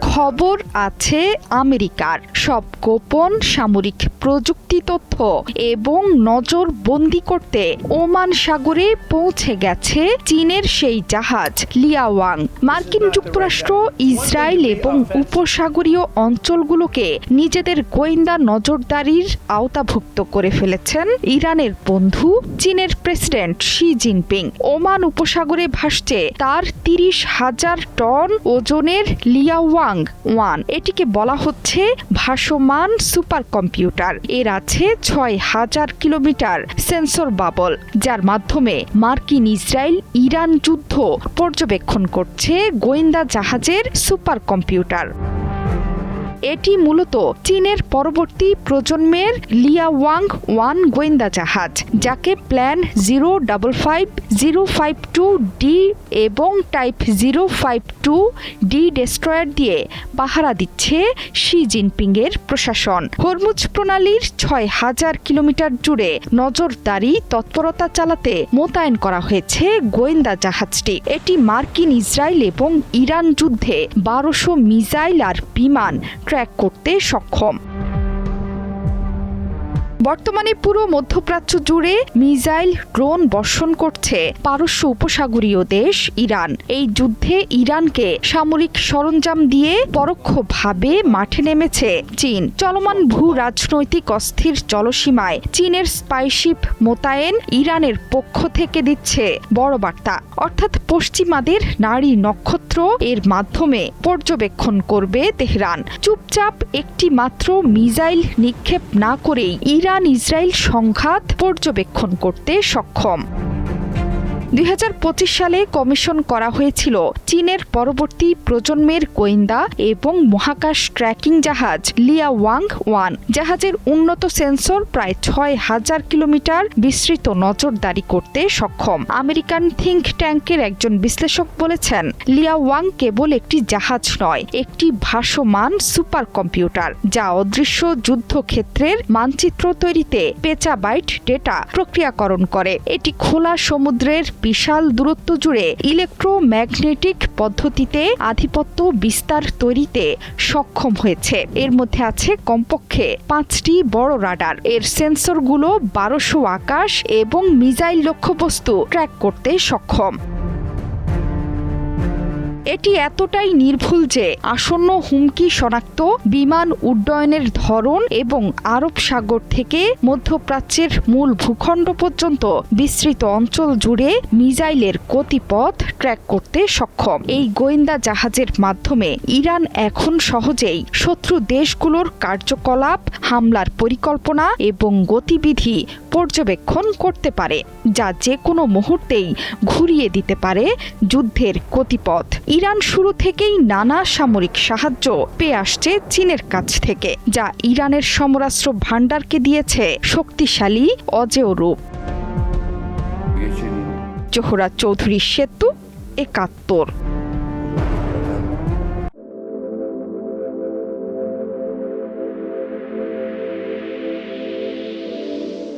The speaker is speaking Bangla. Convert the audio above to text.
খবর আছে আমেরিকার সব গোপন সামরিক প্রযুক্তি তথ্য এবং নজরবন্দি করতে ওমান সাগরে পৌঁছে গেছে চীনের সেই জাহাজ লিয়াওয়াং। মার্কিন যুক্তরাষ্ট্র, ইসরায়েল এবং উপসাগরীয় অঞ্চলগুলোকে নিজেদের গোয়েন্দা নজরদারির আওতাভুক্ত করে ফেলেছেন ইরানের বন্ধু চীনের প্রেসিডেন্ট শি জিনপিং। ওমান উপসাগরে ভাসছে তার 30,000 টন ওজনের লিয়াওয়াং 1। এটিকে বলা হচ্ছে ভাসমান সুপার কম্পিউটার। এর আছে 6,000 কিলোমিটার সেন্সর বাবল, যার মাধ্যমে মার্কিন ইসরায়েল ইরান যুদ্ধ পর্যবেক্ষণ করছে গোয়েন্দা জাহাজের সুপার কম্পিউটার। এটি মূলত চীনের পরবর্তী প্রজন্মের লিয়াওয়াং 1 গোয়েন্দা জাহাজ, যাকে প্ল্যান 055052D এবং টাইপ 052D ডেস্ট্রয়ার দিয়ে পাহারা দিচ্ছে শি জিনপিং এর প্রশাসন। হরমুজ প্রণালীর 6,000 কিলোমিটার জুড়ে নজরদারি তৎপরতা চালাতে মোতায়েন করা হয়েছে গোয়েন্দা জাহাজটি। এটি মার্কিন ইসরায়েল এবং ইরান যুদ্ধে 1200 মিসাইল আর বিমান ট্র্যাক করতে সক্ষম। বর্তমানে পুরো মধ্যপ্রাচ্য জুড়ে মিসাইল ড্রোন বর্ষণ করছে পারস্য উপসাগরীয় দেশ ইরান। এই যুদ্ধে ইরানকে সামরিক সরঞ্জাম দিয়ে পরোক্ষভাবে মাঠে নেমেছে চীন। চলমান ভূ রাজনৈতিক অস্থির জলসীমায় চীনের স্পাইশিপ মোতায়েন ইরানের পক্ষ থেকে দিচ্ছে বড় বার্তা, অর্থাৎ পশ্চিমাদের নারী নক্ষত্র এর মাধ্যমে পর্যবেক্ষণ করবে তেহরান। চুপচাপ একটি মাত্র মিসাইল নিক্ষেপ না করেই ইরান ইসরায়েল সংঘাত পর্যবেক্ষণ করতে সক্ষম। 2025 সালে কমিশন করা হয়েছিল চীনের পরবর্তী প্রজন্মের গোয়েন্দা এবং মহাকাশ ট্র্যাকিং জাহাজ লিয়াওয়াং 1। জাহাজের উন্নত সেন্সর প্রায় 6,000 কিলোমিটার বিস্তৃত নজরদারি করতে সক্ষম। আমেরিকান থিঙ্ক ট্যাঙ্কের একজন বিশ্লেষক বলেছেন, লিয়াওয়াং কেবল একটি জাহাজ নয়, একটি ভাসমান সুপার কম্পিউটার, যা অদৃশ্য যুদ্ধক্ষেত্রের মানচিত্র তৈরিতে পেটাবাইট ডেটা প্রক্রিয়াকরণ করে। এটি খোলা সমুদ্রের বিশাল দূরত্ব জুড়ে ইলেকট্রোম্যাগনেটিক পদ্ধতিতে আধিপত্য বিস্তার তৈরিতে সক্ষম হয়েছে। এর মধ্যে আছে কমপক্ষে 5টি বড় রাডার। এর সেন্সরগুলো 1200 আকাশ এবং মিসাইল লক্ষ্যবস্তু ট্র্যাক করতে সক্ষম। এটি এতটাই নির্ভুল যে আসন্ন হুমকি শনাক্ত, বিমান উড্ডয়নের ধরন এবং আরব সাগর থেকে মধ্যপ্রাচ্যের মূল ভূখণ্ড পর্যন্ত বিস্তৃত অঞ্চল জুড়ে মিসাইলের গতিপথ ট্র্যাক করতে সক্ষম। এই গোয়েন্দা জাহাজের মাধ্যমে ইরান এখন সহজেই শত্রু দেশগুলোর কার্যকলাপ, হামলার পরিকল্পনা এবং গতিবিধি পর্যবেক্ষণ করতে পারে, যা যে কোনো মুহূর্তেই ঘুরিয়ে দিতে পারে যুদ্ধের গতিপথ। ইরান শুরু থেকেই নানা সামরিক সাহায্য পেয়ে আসছে চীনের কাছ থেকে, যা ইরানের সমরাস্ত্র ভাণ্ডারকে দিয়েছে শক্তিশালী অজেয় রূপ। জোহরা চৌধুরী সেতু, 71।